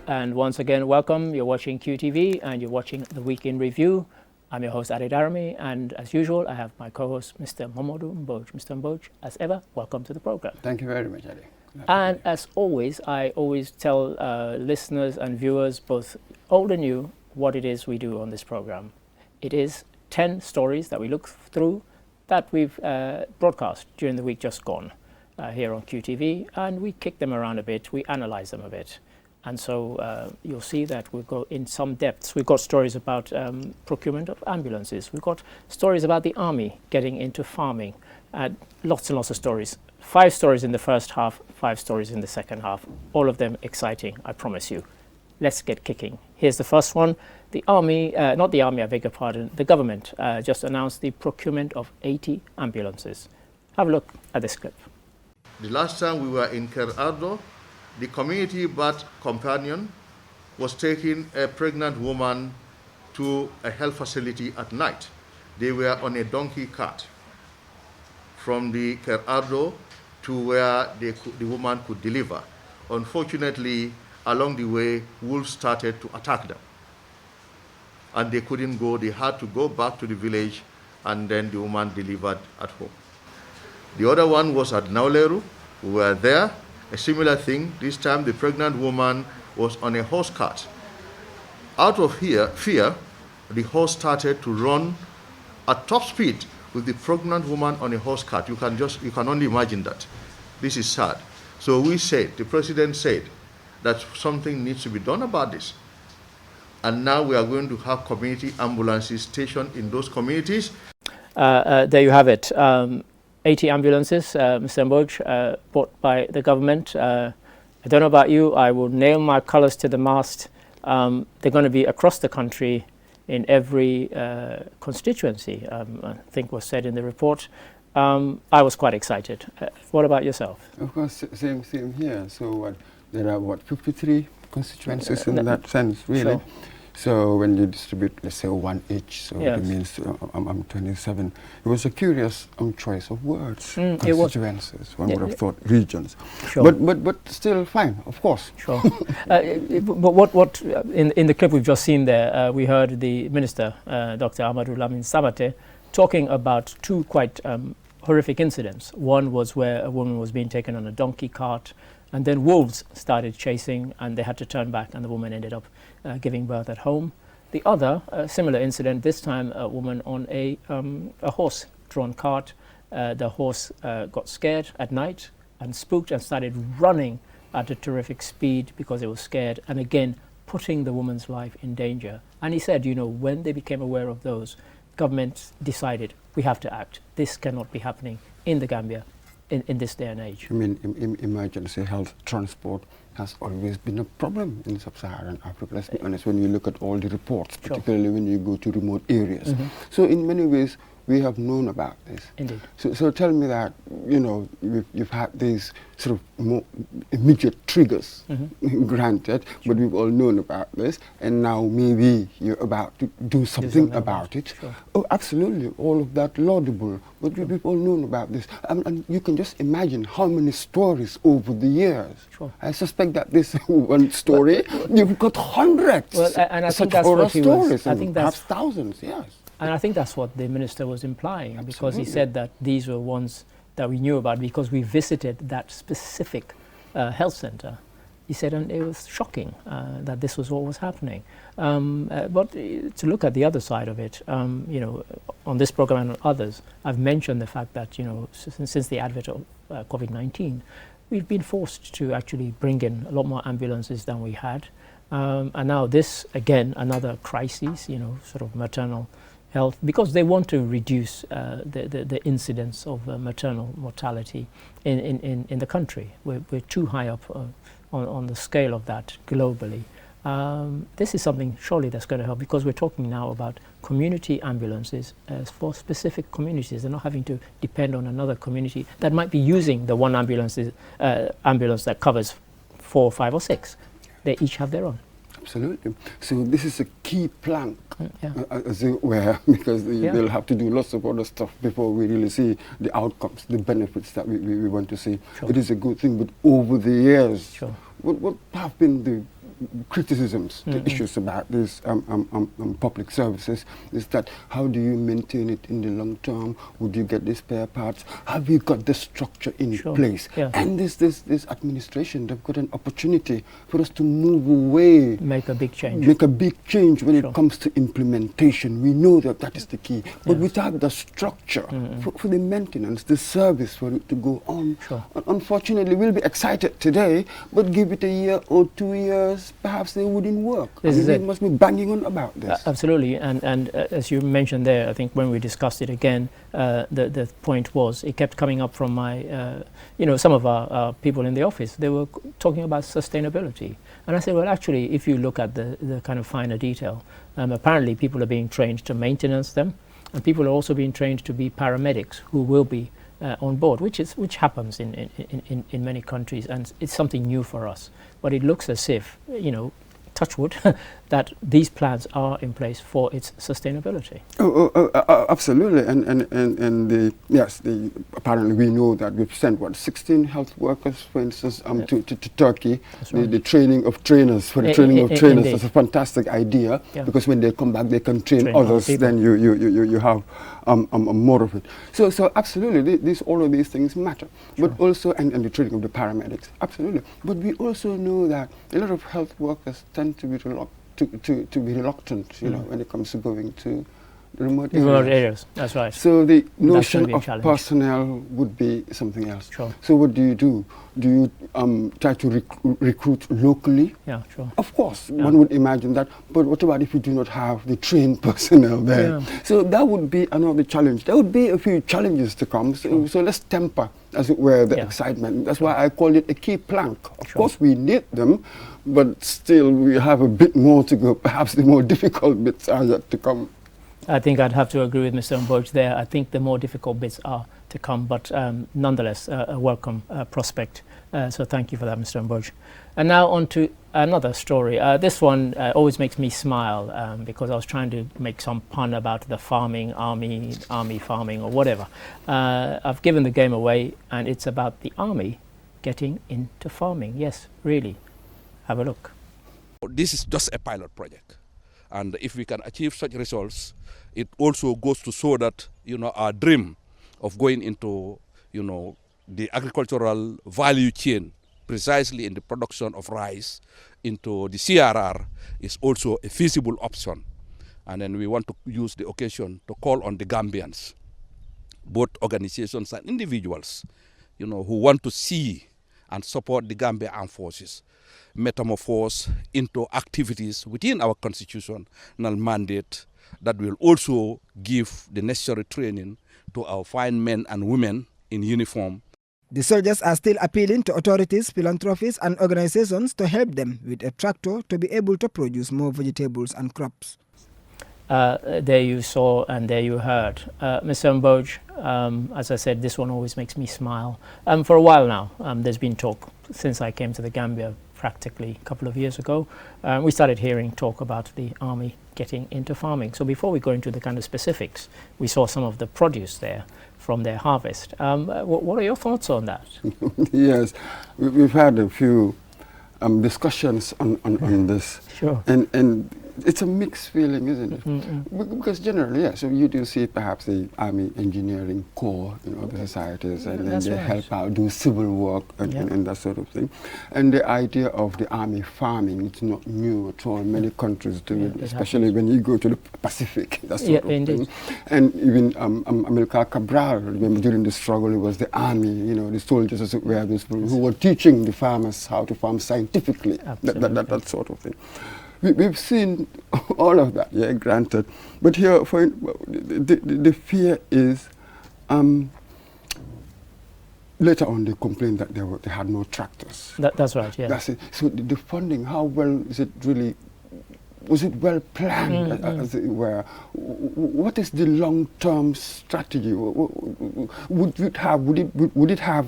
And once again, welcome. You're watching QTV and you're watching the Week in Review. I'm your host, Adedarami, and as usual, I have my co-host, Mr. Momodu Mboj. Mr. Mboj, as ever, welcome to the program. Thank you very much, Ade. And as always, I always tell listeners and viewers, both old and new, what it is we do on this program. It is 10 stories that we look through that we've broadcast during the week just gone here on QTV, and we kick them around a bit, we analyze them a bit. And so you'll see that we'll go in some depths. We've got stories about procurement of ambulances. We've got stories about the army getting into farming. Lots and lots of stories. 5 stories in the first half, 5 stories in the second half. All of them exciting, I promise you. Let's get kicking. Here's the first one. The army, not the army, I beg your pardon, the government just announced the procurement of 80 ambulances. Have a look at this clip. The last time we were in Ker Ardo, the community birth companion was taking a pregnant woman to a health facility at night. They were on a donkey cart from the Ker Ardo to where the woman could deliver. Unfortunately, along the way, wolves started to attack them. And they couldn't go. They had to go back to the village, and then the woman delivered at home. The other one was at Nauleru. We were there. A similar thing. This time the pregnant woman was on a horse cart. Out of fear, the horse started to run at top speed with the pregnant woman on a horse cart. You can only imagine that. This is sad. So the president said that something needs to be done about this. And now we are going to have community ambulances stationed in those communities. There you have it. 80 ambulances, Mr. Mboj, bought by the government. I don't know about you, I will nail my colours to the mast. They're going to be across the country in every constituency, I think was said in the report. I was quite excited. What about yourself? Of course, same here. So there are 53 constituencies in that sense, really. Sure. So when you distribute, let's say, one each, so yes. it means I'm 27. It was a curious choice of words. It Constituencies. One would have thought regions. Sure. But still fine, of course. Sure. But what in the clip we've just seen there, we heard the minister, Dr. Amadou Lamine Sabate, talking about 2 quite horrific incidents. One was where a woman was being taken on a donkey cart, and then wolves started chasing, and they had to turn back, and the woman ended up giving birth at home. The other, similar incident, this time a woman on a horse-drawn cart. The horse got scared at night and spooked and started running at a terrific speed because it was scared, and again putting the woman's life in danger. And he said, when they became aware of those, government decided we have to act. This cannot be happening in the Gambia in this day and age. I mean, emergency health transport has always been a problem in sub-Saharan Africa. Let's be honest, when you look at all the reports, particularly when you go to remote areas. So in many ways, we have known about this. Indeed. So tell me that, you've had these sort of more immediate triggers, granted, but we've all known about this, and now maybe you're about to do something about it. Sure. Oh, absolutely, all of that laudable, but we've all known about this. And you can just imagine how many stories over the years. Sure. I suspect that this one story, you've got hundreds. Well, and I think such that's horror what he was. stories, I think that's perhaps thousands, yes. And I think that's what the minister was implying, because he Absolutely. said that these were ones that we knew about because we visited that specific health center. He said, and it was shocking that this was what was happening. But to look at the other side of it, on this program and on others, I've mentioned the fact that, since the advent of COVID-19, we've been forced to actually bring in a lot more ambulances than we had. And now this, again, another crisis, sort of maternal health, because they want to reduce the incidence of maternal mortality in the country. We're too high up on the scale of that globally. This is something surely that's going to help, because we're talking now about community ambulances for specific communities. They're not having to depend on another community that might be using the one ambulance that covers 4, 5 or 6. They each have their own. Absolutely. So this is a key plank, as it were, because they'll have to do lots of other stuff before we really see the outcomes, the benefits that we want to see. Sure. It is a good thing, but over the years, Sure. what have been the criticisms, the issues about these public services is that how do you maintain it in the long term? Would you get the spare parts? Have you got the structure in place? Yeah. And this administration, they've got an opportunity for us to move away. Make a big change. Make a big change when it comes to implementation. We know that that is the key. But without the structure for the maintenance, the service for it to go on, unfortunately, we'll be excited today, but give it a year or 2 years, perhaps they wouldn't work. They must be banging on about this. Absolutely, and as you mentioned there, I think when we discussed it again, the point was, it kept coming up from my, some of our people in the office, they were talking about sustainability. And I said, well, actually, if you look at the kind of finer detail, apparently people are being trained to maintenance them, and people are also being trained to be paramedics who will be on board, which happens in many countries, and it's something new for us. But it looks as if, touch wood, that these plans are in place for its sustainability. Absolutely, and apparently we know that we've sent 16 health workers, for instance, to Turkey. Right. The training of trainers for the training of trainers is a fantastic idea, because when they come back they can train others. Then you have more of it. So absolutely, all of these things matter. But also, and the training of the paramedics, absolutely. But we also know that a lot of health workers tend to be reluctant, when it comes to going to the remote areas. That's right. So the notion of personnel would be something else. Sure. So what do you do? Do you try to recruit locally? Yeah, sure. Of course, one would imagine that. But what about if you do not have the trained personnel there? Yeah. So that would be another challenge. There would be a few challenges to come. So let's temper, as it were, the excitement. That's why I call it a key plank. Of course, we need them, but still we have a bit more to go. Perhaps the more difficult bits are yet to come. I think I'd have to agree with Mr. Mboj there. I think the more difficult bits are to come, but nonetheless, a welcome prospect. So thank you for that, Mr. Mboj. And now on to another story. This one always makes me smile because I was trying to make some pun about the farming, army farming or whatever. I've given the game away, and it's about the army getting into farming. Yes, really. Have a look. This is just a pilot project. And if we can achieve such results, it also goes to show that, our dream of going into, the agricultural value chain, precisely in the production of rice into the CRR, is also a feasible option. And then we want to use the occasion to call on the Gambians, both organizations and individuals, who want to see and support the Gambia Armed Forces metamorphose into activities within our constitutional mandate that will also give the necessary training to our fine men and women in uniform. The soldiers are still appealing to authorities, philanthropists and organizations to help them with a tractor to be able to produce more vegetables and crops. There you saw and there you heard. Mr. Mboj, as I said, this one always makes me smile. For a while now, there's been talk since I came to the Gambia practically a couple of years ago. We started hearing talk about the army getting into farming. So before we go into the kind of specifics, we saw some of the produce there from their harvest. What are your thoughts on that? Yes, we've had a few discussions on this. Sure. And it's a mixed feeling, isn't it? Because generally, so you do see perhaps the Army Engineering Corps in other societies, and then they help out, do civil work and that sort of thing. And the idea of the army farming, it's not new at all. Many countries do it, especially when you go to the Pacific, that sort of thing. And even Amilcar Cabral, remember during the struggle, it was the army, the soldiers as it were, those who were teaching the farmers how to farm scientifically, that sort of thing. We've seen all of that, granted. But here, the fear is, later on they complained that they had no tractors. That's right, yeah. That's it. So the funding, how well is it really, was it well planned, as it were? What is the long-term strategy? Would it have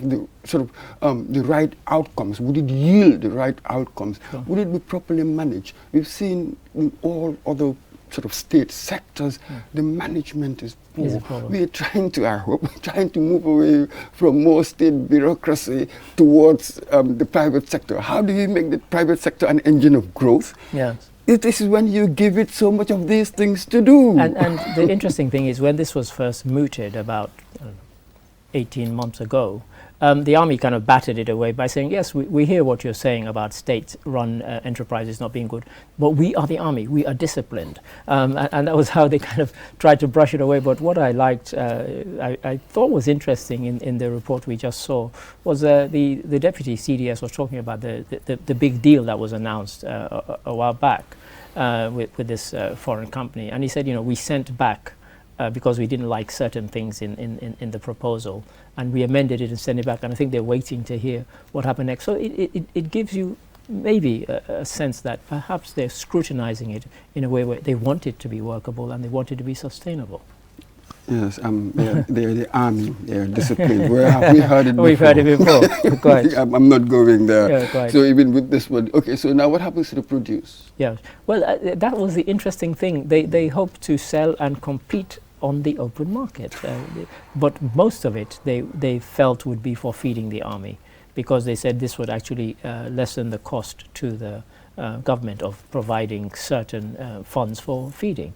the sort of the right outcomes? Would it yield the right outcomes? Sure. Would it be properly managed? We've seen in all other sort of state sectors, the management is Is a poor. problem. We're trying to, I hope, trying to move away from more state bureaucracy towards the private sector. How do you make the private sector an engine of growth? Yes. This is when you give it so much of these things to do. And the interesting thing is when this was first mooted about 18 months ago, the army kind of batted it away by saying, yes, we hear what you're saying about state-run enterprises not being good, but we are the army, we are disciplined. And that was how they kind of tried to brush it away. But what I liked, I thought was interesting in the report we just saw, was the deputy CDS was talking about the big deal that was announced a while back with this foreign company. And he said, you know, we sent back because we didn't like certain things in the proposal, and we amended it and sent it back, and I think they're waiting to hear what happened next. So it gives you maybe a sense that perhaps they're scrutinizing it in a way where they want it to be workable and they want it to be sustainable. Yes, they're the army, they're disciplined. Where have we heard it before? We've heard it before, quite. I'm not going there. Yeah, quite. So even with this one, okay, so now what happens to the produce? Yeah, well, that was the interesting thing. They hope to sell and compete on the open market, but most of it they felt would be for feeding the army, because they said this would actually lessen the cost to the government of providing certain funds for feeding.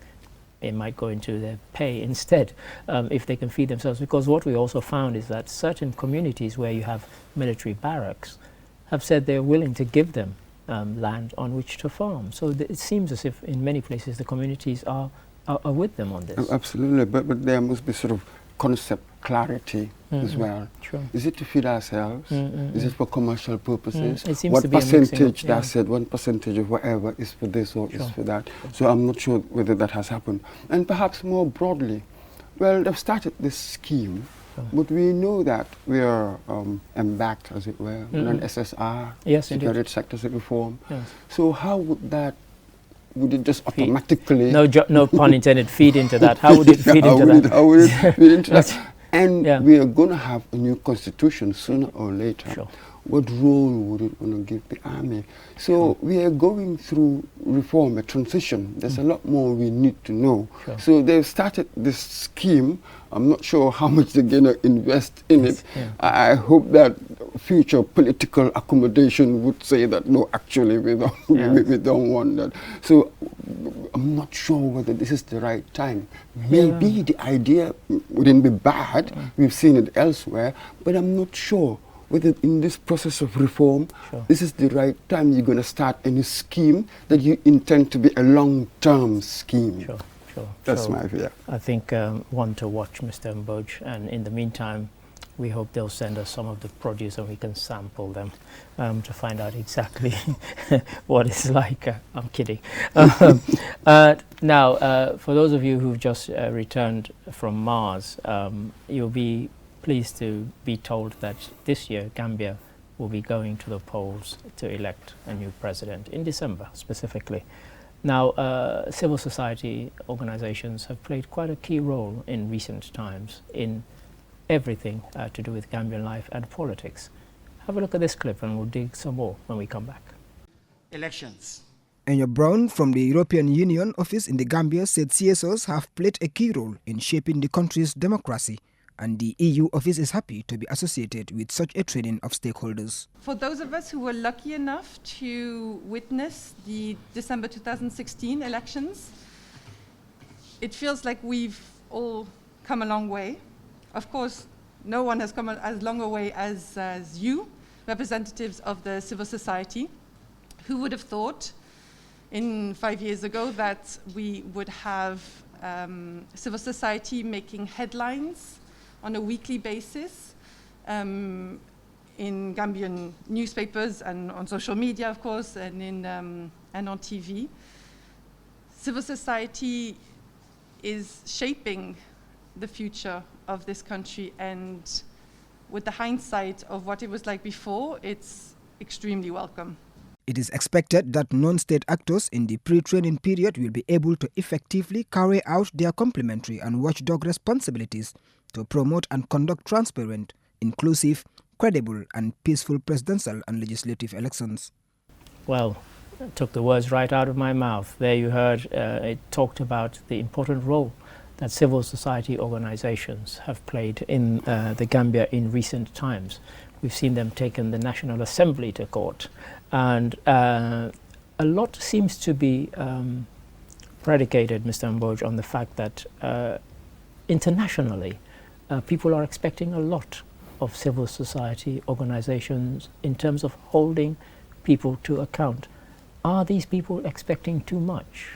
It might go into their pay instead if they can feed themselves, because what we also found is that certain communities where you have military barracks have said they're willing to give them land on which to farm. So it seems as if in many places the communities are with them on this. Absolutely, but there must be sort of concept clarity as well. Sure. Is it to feed ourselves? Is it for commercial purposes? It seems what to be percentage, yeah. that's it, 1% of whatever is for this or Sure. is for that. So I'm not sure whether that has happened. And perhaps more broadly, well, they've started this scheme, but we know that we are embarked, as it were, on an SSR, yes, security sector reform. Yes. So how would it just automatically... No pun intended, feed into that. How would it feed into that? How would it feed into that? And yeah. we are going to have a new constitution sooner or later. Sure. What role would it want to give the army? So we are going through reform, a transition. There's a lot more we need to know. Sure. So they've started this scheme. I'm not sure how much they're going to invest in it. Yeah. I hope that future political accommodation would say that, no, actually, we don't want that. So I'm not sure whether this is the right time. Maybe the idea wouldn't be bad. We've seen it elsewhere. But I'm not sure whether in this process of reform, this is the right time you're going to start any scheme that you intend to be a long-term scheme. Sure. That's my fear. I think one to watch, Mr. Mboj, and in the meantime, we hope they'll send us some of the produce and we can sample them to find out exactly what it's like. I'm kidding. Now, for those of you who've just returned from Mars, you'll be pleased to be told that this year Gambia will be going to the polls to elect a new president in December specifically. Now, civil society organizations have played quite a key role in recent times in everything to do with Gambian life and politics. Have a look at this clip and we'll dig some more when we come back. Elections. Enyo Brown from the European Union office in the Gambia said CSOs have played a key role in shaping the country's democracy, and the EU office is happy to be associated with such a training of stakeholders. For those of us who were lucky enough to witness the December 2016 elections, it feels like we've all come a long way. Of course, no one has come as long a way as you, representatives of the civil society. Who would have thought 5 years ago that we would have civil society making headlines on a weekly basis in Gambian newspapers and on social media, of course, and on TV. Civil society is shaping the future of this country, and with the hindsight of what it was like before, it's extremely welcome. It is expected that non-state actors in the pre-training period will be able to effectively carry out their complementary and watchdog responsibilities to promote and conduct transparent, inclusive, credible and peaceful presidential and legislative elections. Well, I took the words right out of my mouth. There you heard it talked about the important role that civil society organizations have played in the Gambia in recent times. We've seen them taken the National Assembly to court, and a lot seems to be predicated, Mr. Mboj, on the fact that internationally people are expecting a lot of civil society organizations in terms of holding people to account. Are these people expecting too much?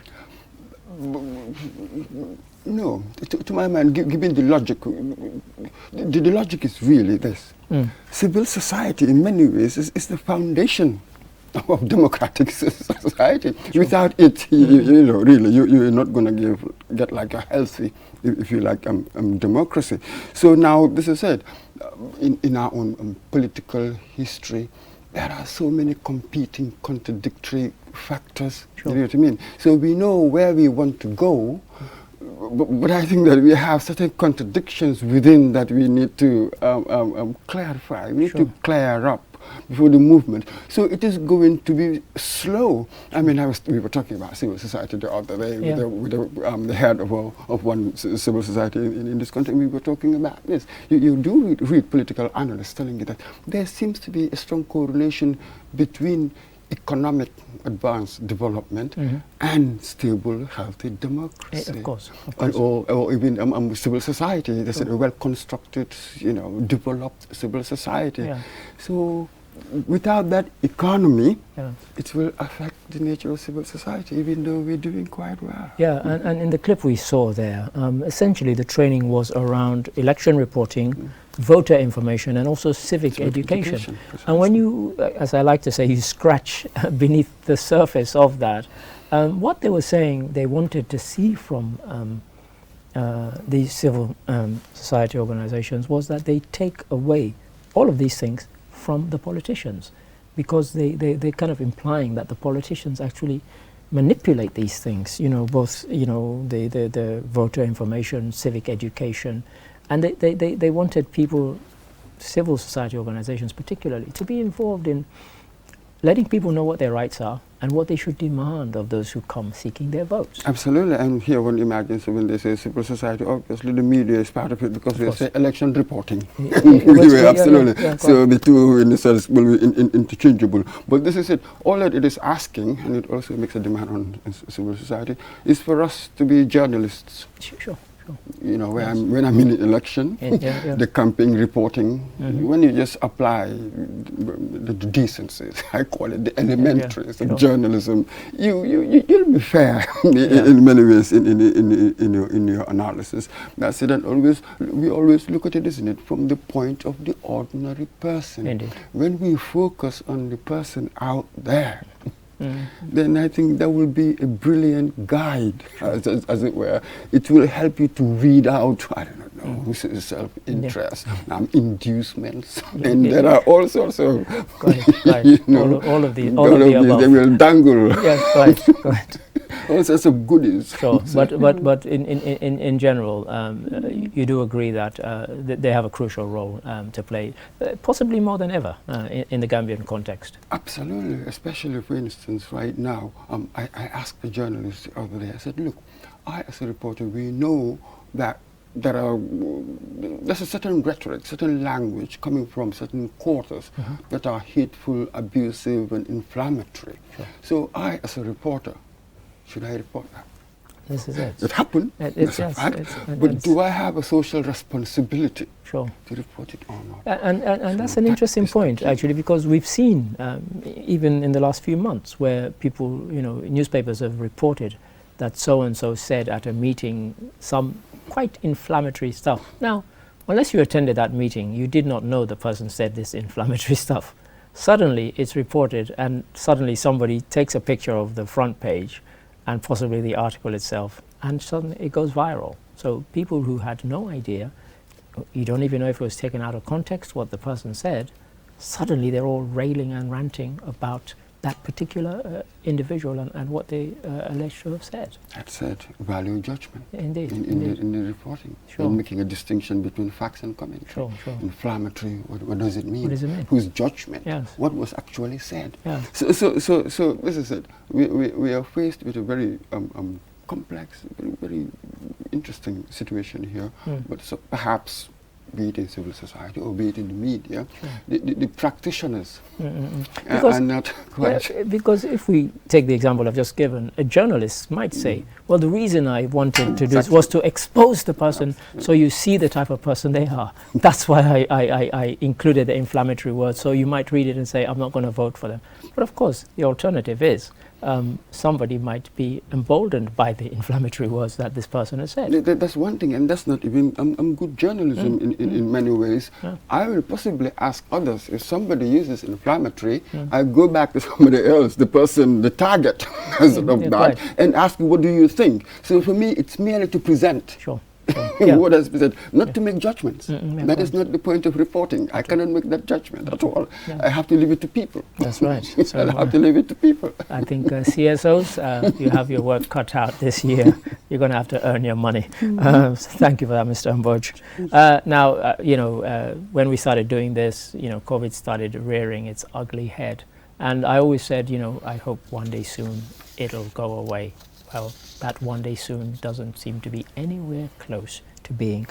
No, to my mind, given the logic, the logic is really this. Civil society, in many ways, is the foundation of democratic society. Sure. Without it, you know, really, you're not going to get like a healthy, if you like, democracy. So now, this is it. In our own political history, there are so many competing, contradictory factors. Sure. You know what I mean? So we know where we want to go, but I think that we have certain contradictions within that we need to clarify. We need to clear up before the movement. So it is going to be slow. I mean, we were talking about civil society the other day with the head of one civil society in this country. We were talking about this. You do read political analysts telling you that there seems to be a strong correlation between economic advanced development and stable, healthy democracy. Of course. Or even civil society. There's a well-constructed, you know, developed civil society. Yeah. So without that economy, Yeah. it will affect the nature of civil society, even though we're doing quite well. Yeah, and in the clip we saw there, essentially the training was around election reporting, voter information, and also civic education. And when you, as I like to say, you scratch beneath the surface of that, what they were saying they wanted to see from these civil society organizations was that they take away all of these things from the politicians, because they're kind of implying that the politicians actually manipulate these things, you know, both, you know, the voter information, civic education, and they wanted people, civil society organizations particularly, to be involved in letting people know what their rights are and what they should demand of those who come seeking their votes. Absolutely, and here one imagines when they say civil society, obviously the media is part of it, because they say election reporting. Absolutely. Yeah, so the two in themselves will be interchangeable. But this is it. All that it is asking, and it also makes a demand on civil society, is for us to be journalists. Sure. You know, when I'm in an election, the campaign reporting, when you just apply the decencies, I call it the elementaries of journalism, you'll be fair in many ways in your analysis. That's it. And we always look at it, isn't it, from the point of the ordinary person. Indeed. When we focus on the person out there, then I think that will be a brilliant guide, as it were. It will help you to weed out, I don't know, self-interest, inducements, and there are all sorts of, you know, all of these, they will dangle. Yes, right. All sorts of goodies. Sure, but in general, you do agree that they have a crucial role to play, possibly more than ever in the Gambian context. Absolutely, especially, for instance, right now, I asked a journalist the other day, I said, look, I as a reporter, we know that there's a certain rhetoric, certain language coming from certain quarters that are hateful, abusive, and inflammatory. Sure. So I, as a reporter, should I report that? This is it. It happened. But do I have a social responsibility to report it or not? And that's an interesting point, actually, because we've seen, even in the last few months, where people, you know, newspapers have reported that so-and-so said at a meeting some quite inflammatory stuff. Now, unless you attended that meeting, you did not know the person said this inflammatory stuff. Suddenly, it's reported, and suddenly somebody takes a picture of the front page and possibly the article itself, and suddenly it goes viral. So people who had no idea, you don't even know if it was taken out of context, what the person said, suddenly they're all railing and ranting about that particular individual and what they alleged to have said. That's it. Value judgment. Indeed. In the reporting. Sure. And making a distinction between facts and commentary. Sure. Inflammatory, what does it mean? What does it mean? Whose judgment? Yes. What was actually said? Yes. So this is it. We are faced with a very complex, very interesting situation here, but so perhaps, be it in civil society or be it in the media, the practitioners are not quite... because if we take the example I've just given, a journalist might say, well, the reason I wanted to do this was to expose the person so you see the type of person they are. That's why I included the inflammatory words, so you might read it and say, I'm not going to vote for them. But of course, the alternative is somebody might be emboldened by the inflammatory words that this person has said. That's one thing, and that's not even good journalism in many ways. I will possibly ask others, if somebody uses inflammatory, I go back to somebody else, the person, the target of that, and ask, what do you think? So for me, it's merely to present. Sure. What has been said, not to make judgments. That is not the point of reporting. I cannot make that judgment at all. I have to leave it to people. That's right. So, I have to leave it to people. I think CSOs, you have your work cut out this year. You're going to have to earn your money. So thank you for that, Mr. Mboj. Now, when we started doing this, COVID started rearing its ugly head. And I always said, I hope one day soon it'll go away. Well, that one day soon doesn't seem to be anywhere close to being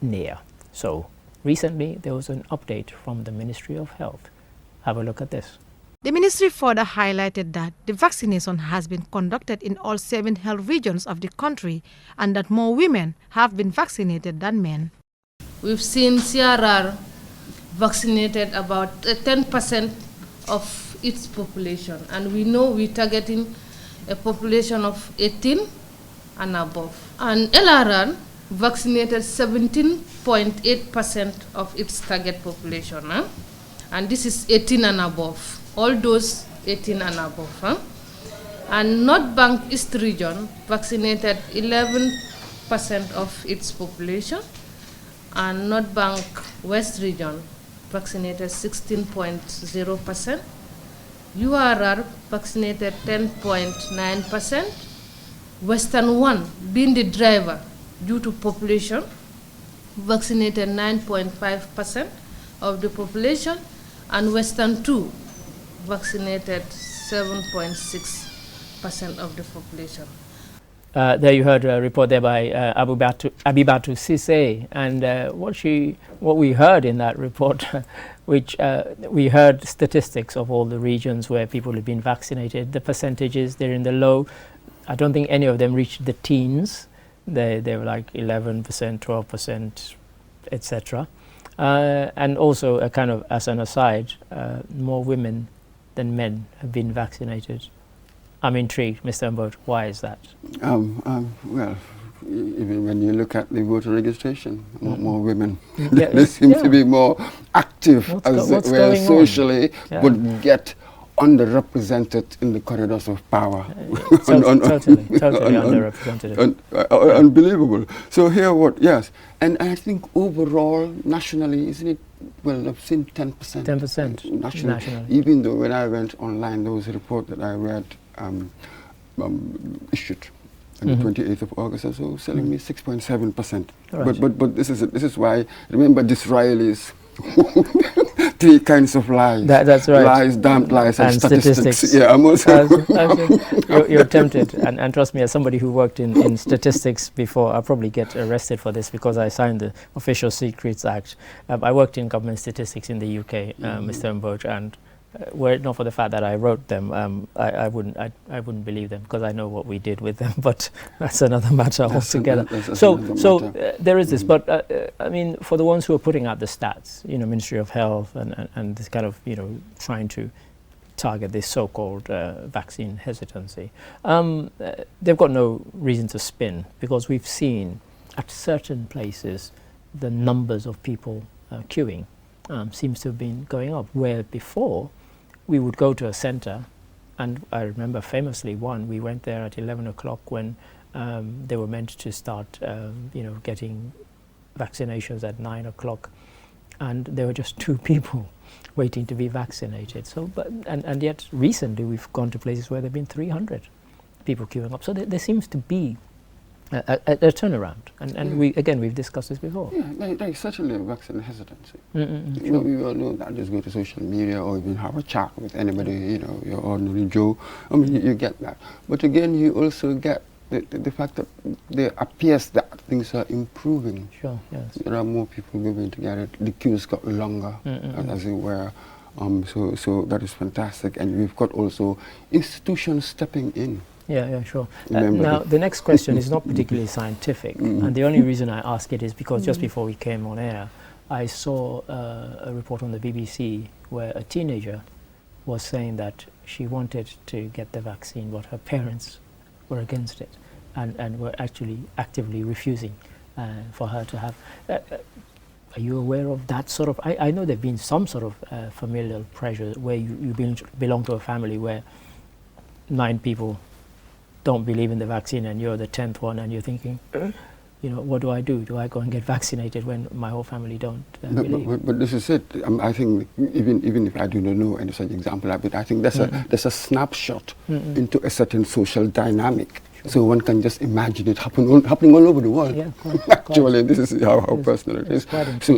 near. So recently there was an update from the Ministry of Health. Have a look at this. The ministry further highlighted that the vaccination has been conducted in all 7 health regions of the country and that more women have been vaccinated than men. We've seen CRR vaccinated about 10% of its population, and we know we're targeting a population of 18 and above. And LRR vaccinated 17.8% of its target population. And this is 18 and above. All those 18 and above. And North Bank East region vaccinated 11% of its population. And North Bank West region vaccinated 16.0%. URR vaccinated 10.9%, Western 1 being the driver due to population, vaccinated 9.5% of the population, and Western 2 vaccinated 7.6% of the population. There you heard a report there by Abibatu Sise, and what we heard in that report, which we heard statistics of all the regions where people have been vaccinated. The percentages, they're in the low. I don't think any of them reached the teens. They were like 11%, 12%, etc. And also, a kind of as an aside, more women than men have been vaccinated. I'm intrigued, Mr. Mboj. Why is that? Well, even when you look at the voter registration, more women, they seem to be more active socially, but get underrepresented in the corridors of power. Totally underrepresented. Unbelievable. So here and I think overall, nationally, isn't it, well, I've seen 10%. 10% nationally. Even though when I went online, there was a report that I read issued on the 28th of August or so, selling me 6.7%. Right. But this is why, remember Disraeli's 3 kinds of lies. That's right. Lies, damned lies, and statistics. Yeah, I'm also... you're tempted, and trust me, as somebody who worked in statistics before, I'll probably get arrested for this because I signed the Official Secrets Act. I worked in government statistics in the UK, Mr. Mboj, and were it not for the fact that I wrote them, I wouldn't believe them because I know what we did with them. But that's another matter altogether. There is this. But I mean, for the ones who are putting out the stats, Ministry of Health and this kind of trying to target this so-called vaccine hesitancy, they've got no reason to spin because we've seen at certain places the numbers of people queuing seems to have been going up, where before we would go to a center, and I remember famously we went there at 11 o'clock when they were meant to start getting vaccinations at 9 o'clock, and there were just 2 people waiting to be vaccinated. So, and yet recently we've gone to places where there have been 300 people queuing up. So there seems to be a turnaround, and we've discussed this before. Yeah, there's certainly a vaccine hesitancy. We all know that. Just go to social media or even have a chat with anybody, your ordinary Joe. I mean, you get that. But again, you also get the fact that there appears that things are improving. Sure, yes. There are more people going to get it. The queues got longer, as it were. So that is fantastic. And we've got also institutions stepping in. Yeah, sure. Now, the next question is not particularly scientific, and the only reason I ask it is because just before we came on air, I saw a report on the BBC where a teenager was saying that she wanted to get the vaccine, but her parents were against it and were actually actively refusing for her to have. Are you aware of that sort of? I know there have been some sort of familial pressure where you belong to a family where 9 people don't believe in the vaccine and you're the 10th one and you're thinking, you know, what do I do? Do I go and get vaccinated when my whole family don't believe? But this is it. I think even if I do not know any such example of it, I think there's a snapshot into a certain social dynamic. Sure. So one can just imagine it happening all over the world. Yeah, actually, this is how personal it is.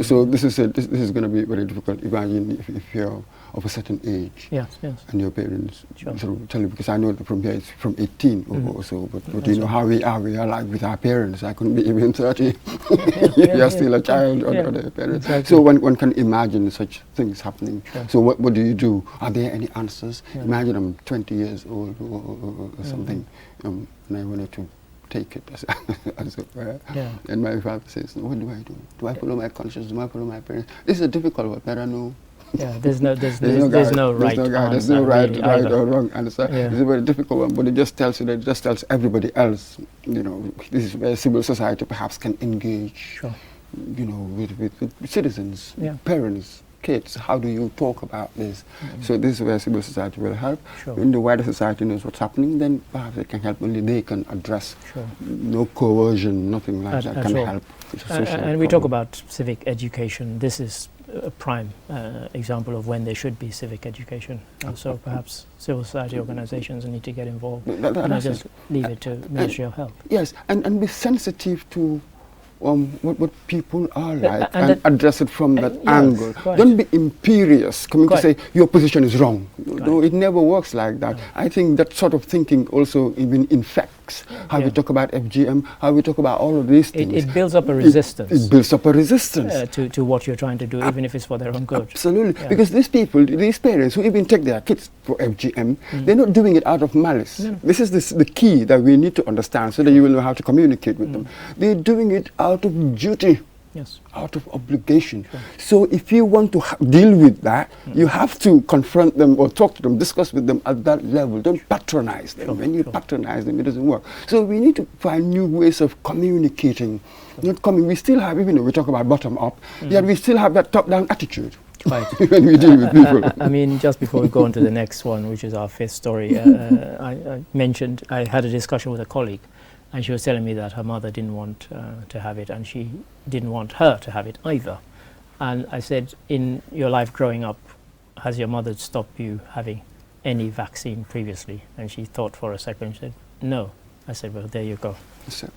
So this is it. This is going to be very difficult. Imagine if you're of a certain age, and your parents sort of tell you, because I know that from here it's from 18 or so, but you know how we are like with our parents. I couldn't be even 30 if you're still a child under their parents. Exactly. So one can imagine such things happening. Sure. So what do you do? Are there any answers? Yeah. Imagine I'm 20 years old or something, and I wanted to take it as it were. Yeah. And my father says, what do I do? Do I follow my conscience? Do I follow my parents? This is a difficult one, but I know. Yeah, there's no right or wrong answer. Yeah. It's a very difficult one, but it just tells you that it just tells everybody else, you know, this is where civil society perhaps can engage, you know, with citizens, parents, kids. How do you talk about this? So this is where civil society will help. Sure. When the wider society knows what's happening, then perhaps they can help. Only they can address. Sure. No coercion, nothing like that can help. And we talk about civic education. This is a prime example of when there should be civic education. So perhaps civil society organizations need to get involved. And I just leave it to Ministry of Health. Yes, and be sensitive to what people are like and address it from that angle. Don't be imperious, coming to say your position is wrong. No, it never works like that. I think that sort of thinking also even infects how we talk about FGM, how we talk about all of these things. It builds up a resistance. It builds up a resistance. To what you're trying to do, even if it's for their own good. Absolutely. Because these people, these parents who even take their kids for FGM, they're not doing it out of malice. No. This is the key that we need to understand so that you will know how to communicate with them. They're doing it out of duty. Yes. Out of obligation. Sure. So if you want to deal with that, you have to confront them or talk to them, discuss with them at that level. Don't patronize them. When you patronize them, it doesn't work. So we need to find new ways of communicating. We still have, even though we talk about bottom up, yet we still have that top down attitude. Right. When we deal with people. I mean, just before we go on to the next one, which is our fifth story, I mentioned, I had a discussion with a colleague, and she was telling me that her mother didn't want to have it, and she didn't want her to have it either. And I said, in your life growing up, has your mother stopped you having any vaccine previously? And she thought for a second and said, no. I said, well, there you go.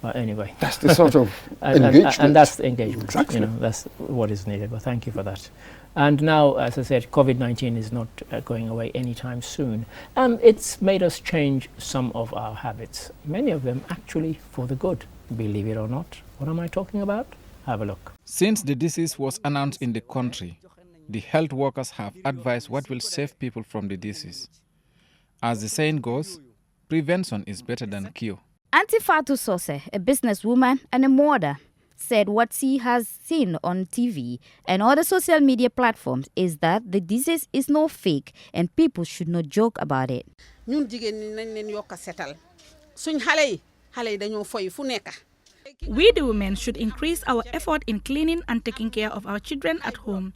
But anyway. That's the sort of engagement. And that's the engagement. Exactly. You know, that's what is needed. But thank you for that. And now, as I said, COVID-19 is not going away anytime soon. And it's made us change some of our habits. Many of them actually for the good, believe it or not. What am I talking about? Have a look. Since the disease was announced in the country, the health workers have advised what will save people from the disease. As the saying goes, prevention is better than cure. Auntie Fatou Sose, a businesswoman and a mother, said what she has seen on TV and other social media platforms is that the disease is no fake and people should not joke about it. We, the women, should increase our effort in cleaning and taking care of our children at home.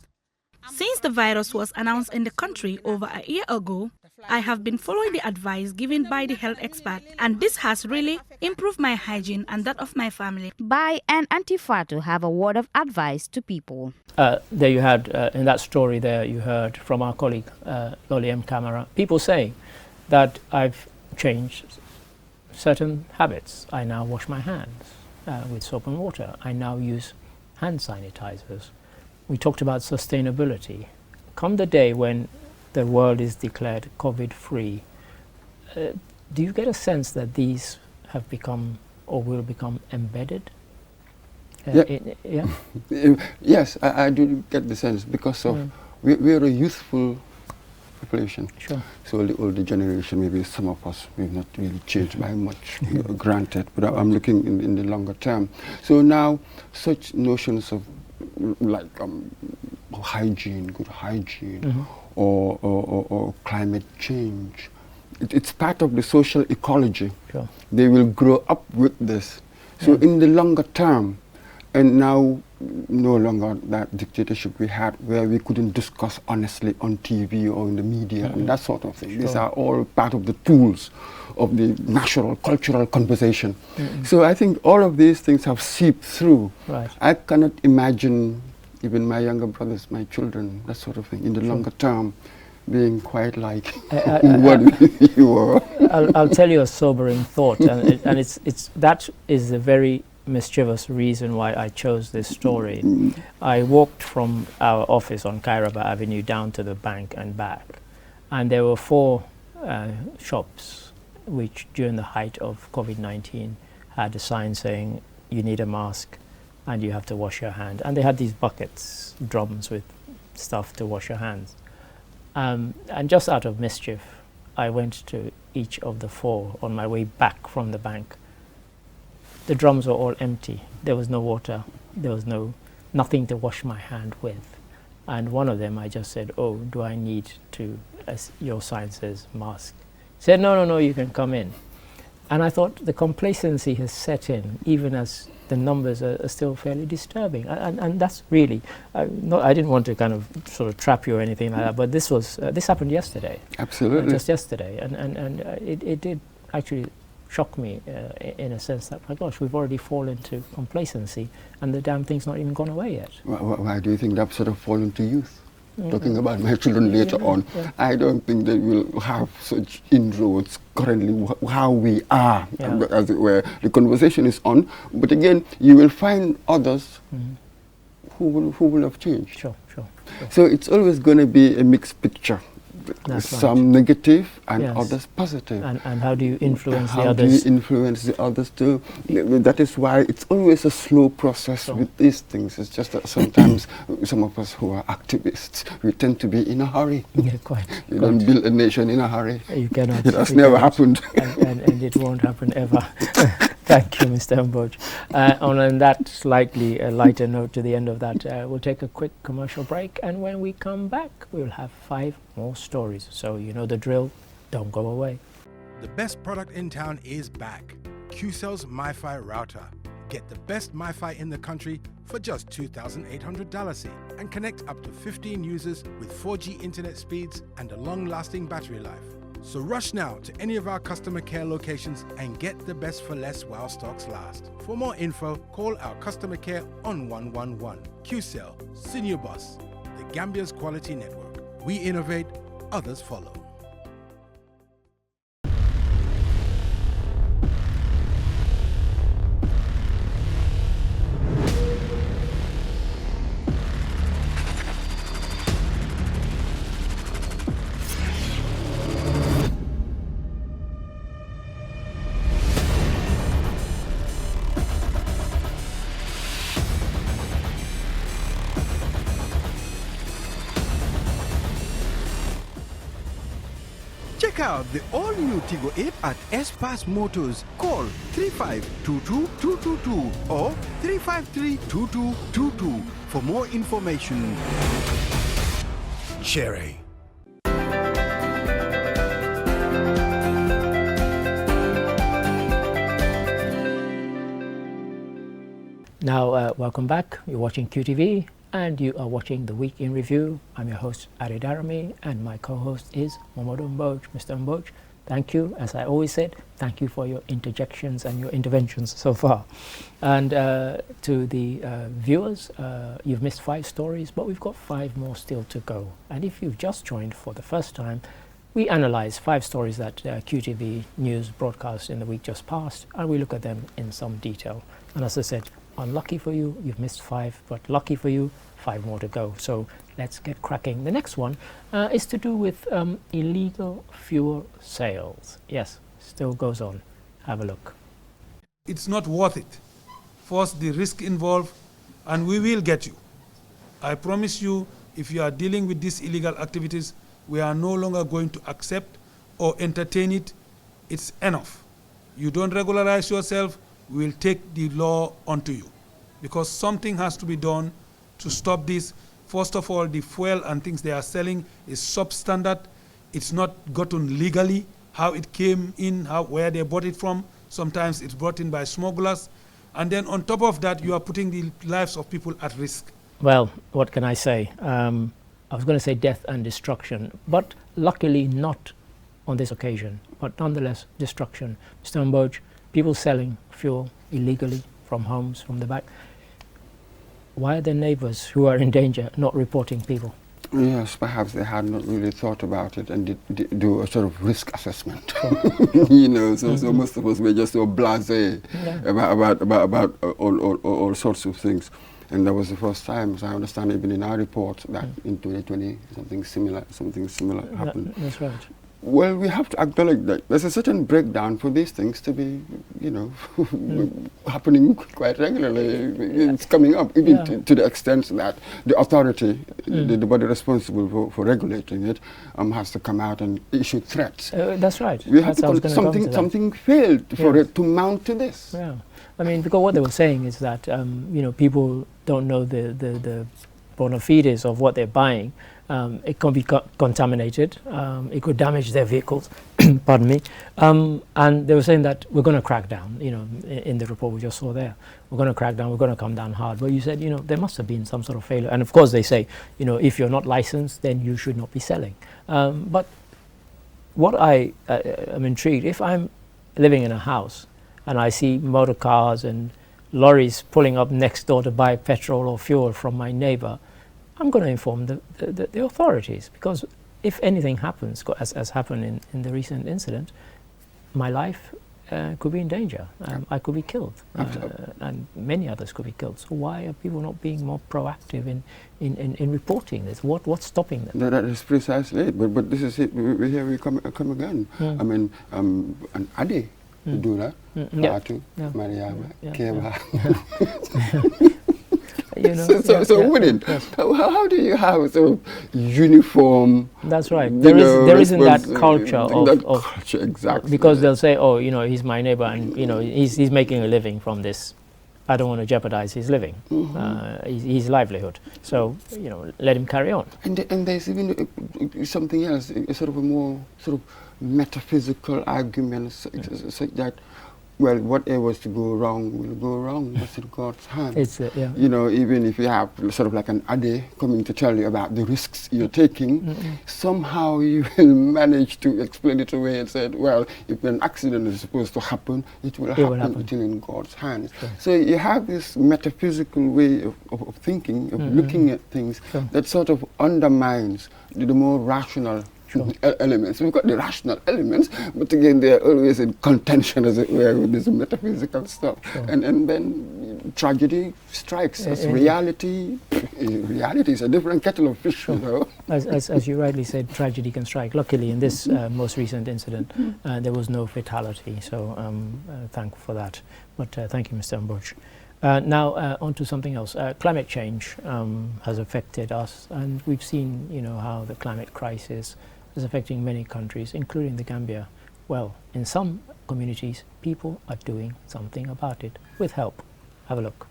Since the virus was announced in the country over a year ago, I have been following the advice given by the health expert, and this has really improved my hygiene and that of my family. Bai and Auntie Fatou have a word of advice to people. There you had, in that story there, you heard from our colleague, Lolly M. Camara, people saying that I've changed certain habits. I now wash my hands with soap and water. I now use hand sanitizers. We talked about sustainability. Come the day when the world is declared COVID-free, do you get a sense that these have become or will become embedded. Yeah. Yes, I do get the sense because of we're a youthful population. Sure. So the older generation, maybe some of us, we've not really changed by much, granted, but I'm looking in the longer term. So now such notions of like hygiene, good hygiene, or climate change, it's part of the social ecology. Sure. They will grow up with this. So in the longer term, and now no longer that dictatorship we had where we couldn't discuss honestly on TV or in the media and that sort of thing. Sure. These are all part of the tools of the natural, cultural conversation. So I think all of these things have seeped through. Right. I cannot imagine even my younger brothers, my children, that sort of thing, in the longer term being quite like what you were. I'll tell you a sobering thought, and that is a very mischievous reason why I chose this story. I walked from our office on Kairaba Avenue down to the bank and back, and there were 4 shops which during the height of COVID-19 had a sign saying you need a mask and you have to wash your hand, and they had these buckets, drums with stuff to wash your hands. And just out of mischief, I went to each of the 4 on my way back from the bank. The drums were all empty. There was no water. There was nothing to wash my hand with. And one of them, I just said, "Oh, do I need to?" As your sign says, mask. He said, "No, you can come in." And I thought the complacency has set in, even as the numbers are still fairly disturbing. And that's really, I didn't want to kind of sort of trap you or anything like that, but this happened yesterday. Absolutely. Just yesterday. And it did actually shock me in a sense that, my gosh, we've already fallen into complacency and the damn thing's not even gone away yet. Why do you think that sort of fallen to youth? Talking about my children later on, I don't think they will have such inroads currently how we are, as it were. The conversation is on, but again, you will find others who will have changed. Sure. So it's always going to be a mixed picture. That's Some negative and others positive. And how do you influence the How others? do you influence the others too? That is why it's always a slow process with these things. It's just that sometimes some of us who are activists, we tend to be in a hurry. Yeah, quite. You don't build a nation in a hurry. You cannot. It has never happened. And it won't happen ever. Thank you, Mr. Mboj. On that slightly lighter note to the end of that, we'll take a quick commercial break, and when we come back, we'll have 5 more stories. So you know the drill, don't go away. The best product in town is back. QCell's MiFi router. Get the best MiFi in the country for just $2,800 and connect up to 15 users with 4G internet speeds and a long-lasting battery life. So rush now to any of our customer care locations and get the best for less while stocks last. For more info, call our customer care on 111. QCell, Senior Boss, the Gambia's quality network. We innovate, others follow. Check out the all-new Tigo 8 at S-Pass Motors. Call 3522-222 or 353-2222 for more information. Cherry. Now, welcome back. You're watching QTV and you are watching The Week in Review. I'm your host, Ari Darami, and my co-host is Momodu Mboj. Mr. Mboj, thank you. As I always said, thank you for your interjections and your interventions so far. And to the viewers, you've missed 5 stories, but we've got 5 more still to go. And if you've just joined for the first time, we analyze 5 stories that QTV News broadcast in the week just past, and we look at them in some detail. And as I said, unlucky for you, you've missed 5, but lucky for you, 5 more to go. So let's get cracking. The next one is to do with illegal fuel sales. Yes, still goes on. Have a look. it's not worth it. First, the risk involved, and we will get you. I promise you, if you are dealing with these illegal activities, we are no longer going to accept or entertain it. It's enough. You don't regularize yourself, we will take the law onto you. Because something has to be done to stop this. First of all, the fuel and things they are selling is substandard. It's not gotten legally, how it came in, where they bought it from. Sometimes it's brought in by smugglers. And then on top of that, you are putting the lives of people at risk. Well, what can I say? I was going to say death and destruction, but luckily not on this occasion. But nonetheless, destruction. Mr. Mboj, people selling fuel illegally from homes, from the back. Why are their neighbours who are in danger not reporting people? Yes, perhaps they had not really thought about it and did do a sort of risk assessment. You know, so most of us were just so blasé about all sorts of things. And that was the first time, as I understand, even in our report, that in 2020 something similar happened. That's right. Well, we have to acknowledge that there's a certain breakdown for these things to be, you know, happening quite regularly. It's coming up, even to the extent that the authority, the body responsible for regulating it, has to come out and issue threats. That's right. We have something failed for it to mount to this. Yeah, I mean, because what they were saying is that you know, people don't know the bona fides of what they're buying. It can be contaminated. It could damage their vehicles. Pardon me. And they were saying that we're going to crack down. You know, in the report we just saw there, we're going to crack down. We're going to come down hard. But you said, you know, there must have been some sort of failure. And of course, they say, you know, if you're not licensed, then you should not be selling. But what I'm intrigued. If I'm living in a house and I see motor cars and lorries pulling up next door to buy petrol or fuel from my neighbor, I'm going to inform the authorities, because if anything happens, as happened in the recent incident, my life could be in danger. I could be killed, and many others could be killed. So why are people not being more proactive in reporting this? What's stopping them? That is precisely it. But this is it. Here we come again. I mean, an Adi would do that. Fatu, Mariama, Keba. You know, so wouldn't. Yes. How do you have sort of uniform? That's right. There isn't that culture of culture, exactly. Because they'll say, oh, you know, he's my neighbor, and you know, he's making a living from this. I don't want to jeopardize his living, his livelihood. So you know, let him carry on. And there's even something else, a sort of a more sort of metaphysical argument, such that, well, whatever was to go wrong will go wrong. What's in God's hand? You know, even if you have sort of like an Ade coming to tell you about the risks you're taking, somehow you will manage to explain it away and say, well, if an accident is supposed to happen, it will happen until in God's hands. Sure. So you have this metaphysical way of thinking, of looking at things that sort of undermines the more rational elements. We've got the rational elements, but again, they're always in contention, as it were, with this metaphysical stuff. And then tragedy strikes us. Reality is a different kettle of fish, you know. As you rightly said, tragedy can strike. Luckily, in this most recent incident, there was no fatality, so thankful for that. But thank you, Mr. Mboj. Now, on to something else. Climate change has affected us, and we've seen, you know, how the climate crisis is affecting many countries, including the Gambia. Well, in some communities, people are doing something about it with help. Have a look.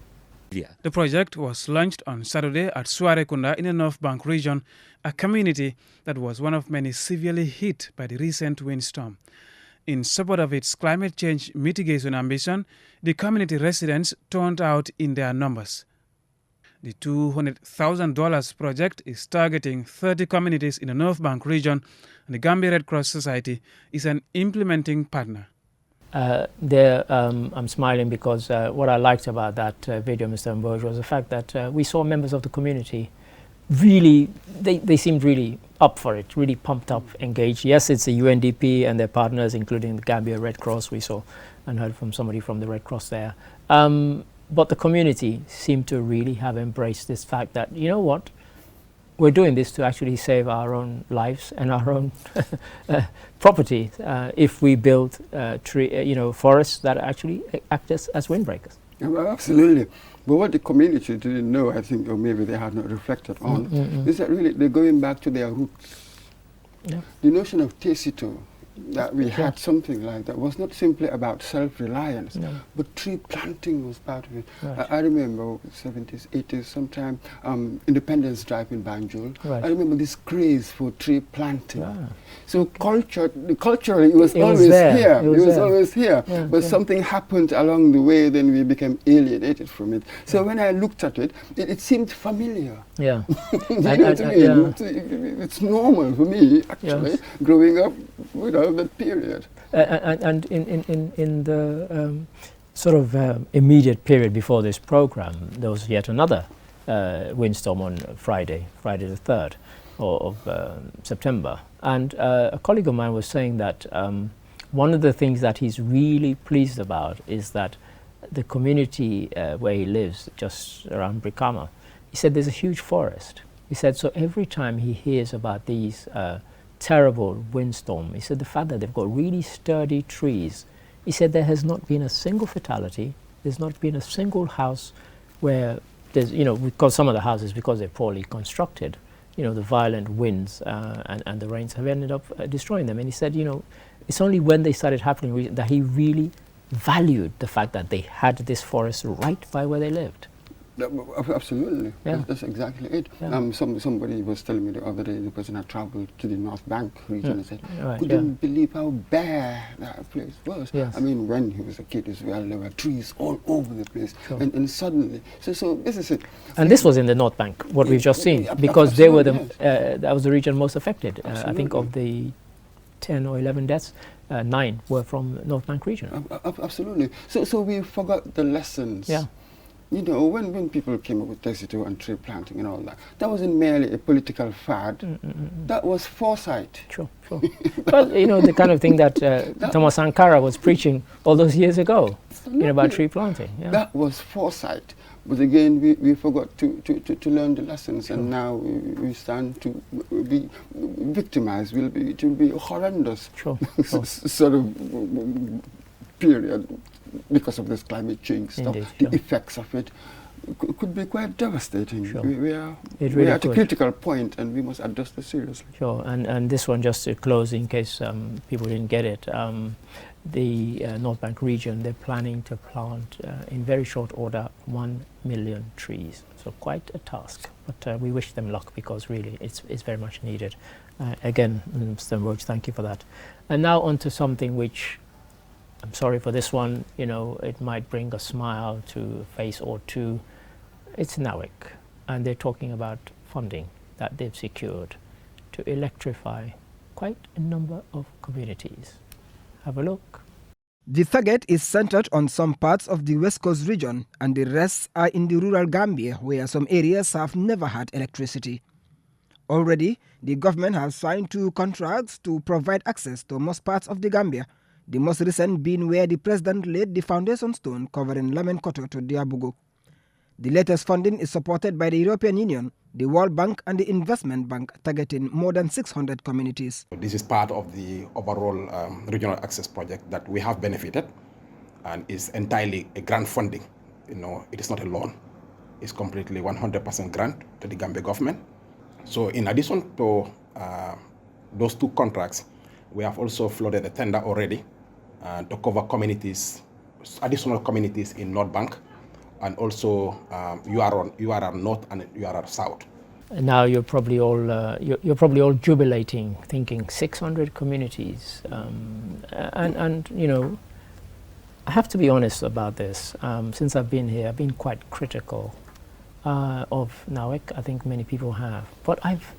The project was launched on Saturday at Suarekunda in the North Bank region, a community that was one of many severely hit by the recent windstorm. In support of its climate change mitigation ambition, the community residents turned out in their numbers. The $200,000 project is targeting 30 communities in the North Bank region, and the Gambia Red Cross Society is an implementing partner. I'm smiling because what I liked about that video, Mr. Mboj, was the fact that we saw members of the community really, they seemed really up for it, really pumped up, engaged. Yes, it's the UNDP and their partners, including the Gambia Red Cross. We saw and heard from somebody from the Red Cross there. But the community seemed to really have embraced this fact that, you know what, we're doing this to actually save our own lives and our own property if we build forests that actually act as windbreakers. Yeah, well, absolutely. But what the community didn't know, I think, or maybe they had not reflected on, is that really they're going back to their roots. Yeah. The notion of Tecito, that we had something like that, was not simply about self-reliance, but tree planting was part of it. Right. I remember 70s, 80s, sometime Independence Drive in Banjul. Right. I remember this craze for tree planting. Yeah. So culturally, it was always here. It was always here. Yeah, but something happened along the way, then we became alienated from it. So when I looked at it, it seemed familiar. Yeah. You know what I mean? It's normal for me, actually, growing up without that period. And in the sort of immediate period before this program, there was yet another windstorm on Friday the 3rd of September. And a colleague of mine was saying that one of the things that he's really pleased about is that the community where he lives, just around Brikama, he said there's a huge forest. He said, so every time he hears about these terrible windstorm, he said the fact that they've got really sturdy trees, he said there has not been a single fatality, there's not been a single house where there's, because some of the houses, because they're poorly constructed, the violent winds and the rains have ended up destroying them. And he said, it's only when they started happening that he really valued the fact that they had this forest right by where they lived. Absolutely. Yeah. That's exactly it. Yeah. Somebody was telling me the other day, the person had traveled to the North Bank region and said, Right, couldn't believe how bare that place was. Yes. I mean, when he was a kid as well, there were trees all over the place. Sure. And suddenly, so this is it. And this was in the North Bank, what we've just seen, because they were that was the region most affected. I think of the 10 or 11 deaths, 9 were from North Bank region. Absolutely. So we forgot the lessons. Yeah. When people came up with Tecito and tree planting and all that, that wasn't merely a political fad. That was foresight. Sure. Well, the kind of thing that Thomas Sankara was preaching all those years ago, about tree planting. Yeah. That was foresight. But again, we forgot to learn the lessons, and now we stand to be victimized. It will be a horrendous sort of period because of this climate change stuff. The effects of it could be quite devastating. We are at a critical point, and we must address this seriously. Sure, and this one, just to close in case people didn't get it, the North Bank region, they're planning to plant in very short order 1 million trees. So quite a task, but we wish them luck because really it's very much needed. Again, Mr. Roach, thank you for that. And now on to something which, I'm sorry for this one, it might bring a smile to a face or two. It's NAWIC, and they're talking about funding that they've secured to electrify quite a number of communities. Have a look. The target is centered on some parts of the West Coast region, and the rest are in the rural Gambia, where some areas have never had electricity. Already, the government has signed 2 contracts to provide access to most parts of the Gambia, the most recent being where the president laid the foundation stone covering Lamenkoto to Diabugo. The latest funding is supported by the European Union, the World Bank and the Investment Bank, targeting more than 600 communities. This is part of the overall regional access project that we have benefited, and is entirely a grant funding. It is not a loan. It's completely 100% grant to the Gambia government. So in addition to those 2 contracts, we have also floated a tender already to cover communities, additional communities in North Bank, and also URR North and URR South. Now you're probably all jubilating, thinking 600 communities, and I have to be honest about this. Since I've been here, I've been quite critical of NAWIC. I think many people have, but I've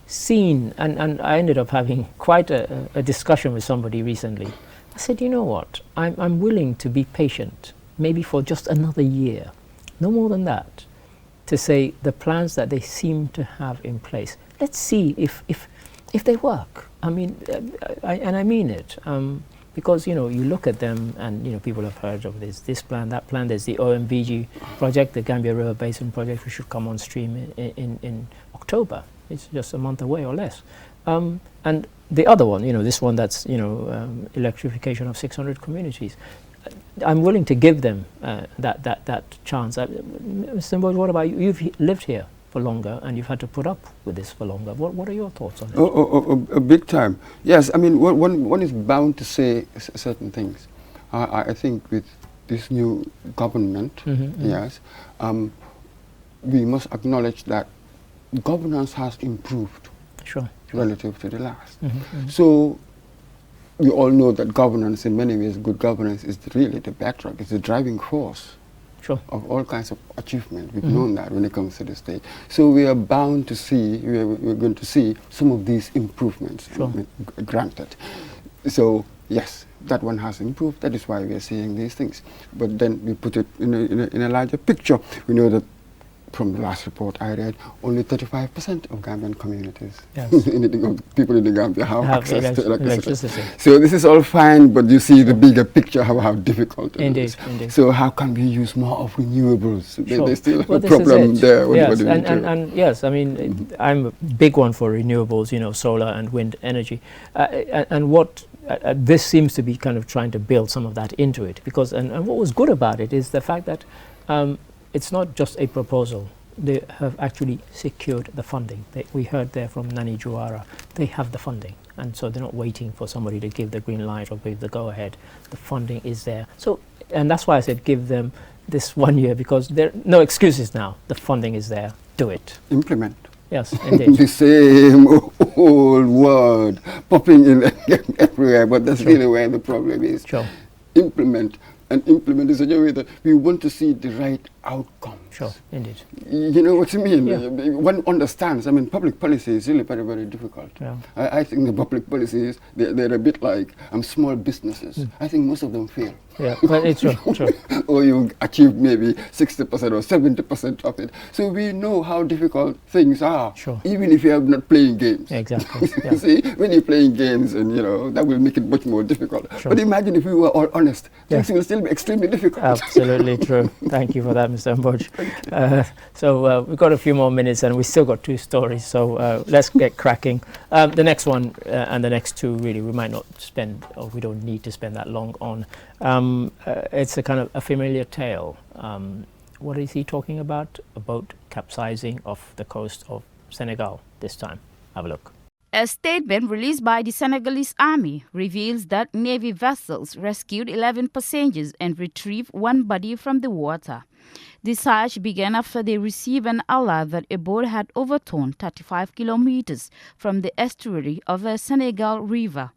seen, and I ended up having quite a discussion with somebody recently. I said, you know what, I'm willing to be patient, maybe for just another year, no more than that, to say the plans that they seem to have in place, let's see if they work. I mean, and I mean it, because you look at them and people have heard of this plan, that plan. There's the OMVG project, the Gambia River Basin project, which should come on stream in October. It's just a month away or less. And the other one, this one that's electrification of 600 communities. I'm willing to give them that chance. Mr. Mbowe, what about you? You've lived here for longer and you've had to put up with this for longer. What are your thoughts on it? A big time. Yes, I mean, one is bound to say certain things. I think with this new government, yes, we must acknowledge that governance has improved relative to the last. So we all know that governance, in many ways, good governance is really the bedrock, it's the driving force of all kinds of achievement. We've known that when it comes to the state. So we are bound to see, we're going to see some of these improvements granted. So yes, that one has improved. That is why we are seeing these things. But then we put it in a larger picture. We know that from the last report I read, only 35% of Gambian communities, people in the Gambia have access to electricity. So this is all fine, but you see the bigger picture how difficult it is. Indeed. So how can we use more of renewables? They still have a problem there. Yes, and yes, I mean, I'm a big one for renewables, solar and wind energy. And what this seems to be kind of trying to build some of that into it. Because, and what was good about it is the fact that it's not just a proposal. They have actually secured the funding. We heard there from Nani Juara. They have the funding. And so they're not waiting for somebody to give the green light or give the go-ahead. The funding is there. So, and that's why I said give them this 1 year, because there are no excuses now. The funding is there. Do it. Implement. Yes, indeed. The same old word popping in everywhere, but that's really where the problem is. Implement. And implement in such a way that we want to see the right outcomes. Indeed. You know what I mean? One understands. I mean, public policy is really very, very difficult. I think the public policies, they're a bit like small businesses. I think most of them fail. Yeah, but it's true. Or you achieve maybe 60% or 70% of it. So we know how difficult things are, even if you are not playing games. Exactly. See, when you're playing games, and that will make it much more difficult. But imagine if we were all honest, things will still be extremely difficult. Absolutely true. Thank you for that, Mr. Mbowe. So we've got a few more minutes and we still got 2 stories, so let's get cracking. The next one and the next 2 really we might not spend, or we don't need to spend that long on. It's a kind of a familiar tale. What is he talking about? A boat capsizing off the coast of Senegal this time. Have a look. A statement released by the Senegalese army reveals that Navy vessels rescued 11 passengers and retrieved 1 body from the water. The search began after they received an alert that a boat had overturned 35 kilometers from the estuary of the Senegal River.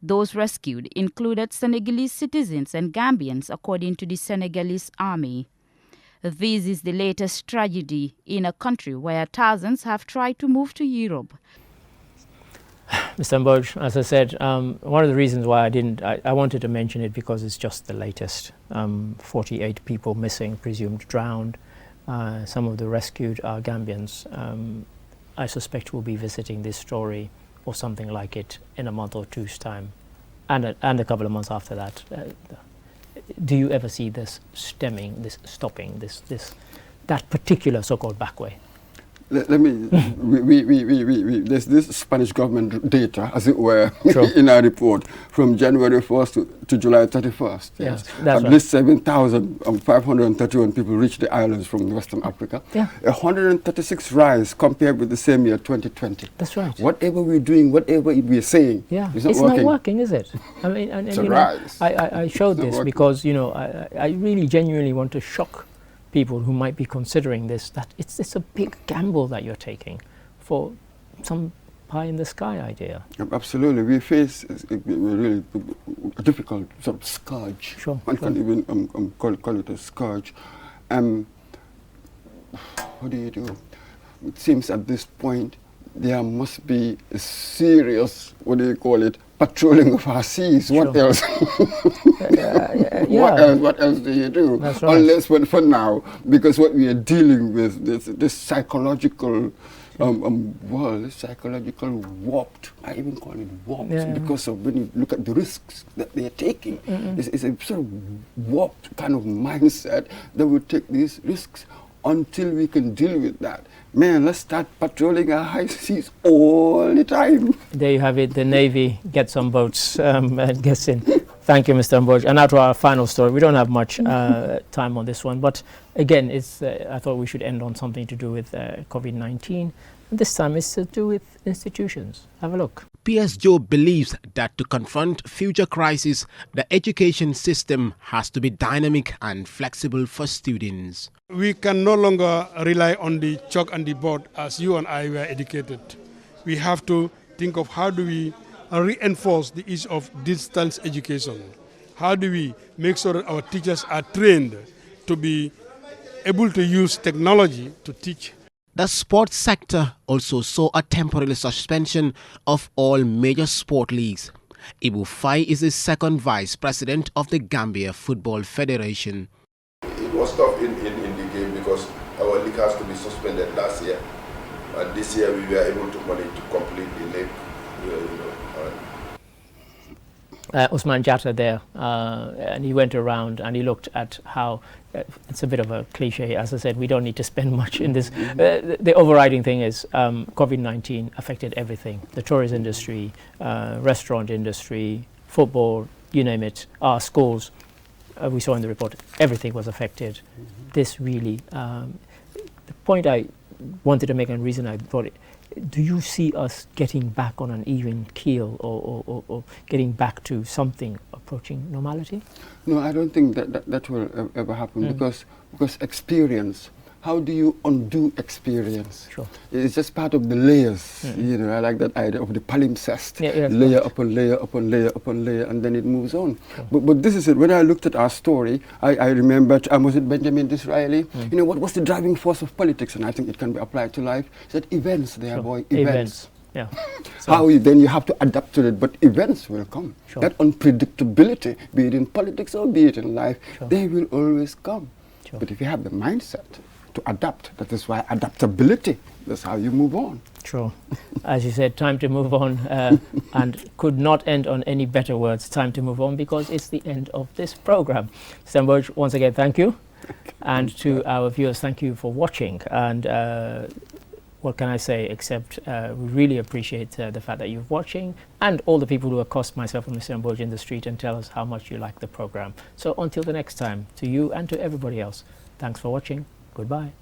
Those rescued included Senegalese citizens and Gambians, according to the Senegalese army. This is the latest tragedy in a country where thousands have tried to move to Europe. Mr. Mbowe, as I said, one of the reasons why I wanted to mention it because it's just the latest. 48 people missing, presumed drowned. Some of the rescued are Gambians. I suspect we'll be visiting this story or something like it in a month or 2's time, and a couple of months after that. Do you ever see this stopping, that particular so-called backway? Let me, there's this Spanish government data, as it were, in our report from January 1st to July 31st. Yes, at least 7,531 people reached the islands from Western Africa. 136 rise compared with the same year, 2020. That's right. Whatever we're doing, whatever we're saying, it's not working, is it? I mean, it's a rise. I showed this because, I really genuinely want to shock people who might be considering this, that it's a big gamble that you're taking for some pie-in-the-sky idea. Absolutely. We face a really difficult sort of scourge. One can even call it a scourge. What do you do? It seems at this point there must be a serious, patrolling of our seas. What else? What else do you do? That's right. Unless for now, because what we are dealing with, this psychological world is psychological warped. I even call it warped because of when you look at the risks that they are taking. It's a sort of warped kind of mindset that will take these risks until we can deal with that. Man, let's start patrolling our high seas all the time. There you have it. The Navy gets on boats and gets in. Thank you, Mr. Mboj. And now to our final story. We don't have much time on this one, but again, it's. I thought we should end on something to do with COVID-19. This time it's to do with institutions. Have a look. PS Joe believes that to confront future crises, the education system has to be dynamic and flexible for students. We can no longer rely on the chalk and the board as you and I were educated. We have to think of how do we reinforce the issue of distance education. How do we make sure that our teachers are trained to be able to use technology to teach. The sports sector also saw a temporary suspension of all major sport leagues. Ibu Fai is the second vice president of the Gambia Football Federation. It was tough in the game because our league has to be suspended last year. And this year we were able to manage to complete the league. Usman Jatta there, and he went around and he looked at how, it's a bit of a cliche, as I said, we don't need to spend much in this. The overriding thing is COVID-19 affected everything, the tourist industry, restaurant industry, football, you name it, our schools. We saw in the report, everything was affected. This really, the point I wanted to make and reason I thought it, do you see us getting back on an even keel or getting back to something approaching normality? No, I don't think that will ever happen because experience, how do you undo experience? Sure. It's just part of the layers, you know, I like that idea of the palimpsest, layer upon layer upon layer upon layer, and then it moves on. Sure. But this is it, when I looked at our story, I remembered, was it Benjamin Disraeli? You know, what was the driving force of politics? And I think it can be applied to life. He said events, boy, events. Yeah. So then you have to adapt to it, but events will come. Sure. That unpredictability, be it in politics or be it in life, sure, they will always come. Sure. But if you have the mindset to adapt, that is why adaptability, that's how you move on. Sure. As you said, time to move on, and could not end on any better words, time to move on, because it's the end of this program. Mr. Mboj, once again, thank you. And to our viewers, thank you for watching. And what can I say except we really appreciate the fact that you're watching, and all the people who accost myself and Mr. Mboj in the street and tell us how much you like the program. So until the next time, to you and to everybody else, thanks for watching. Goodbye.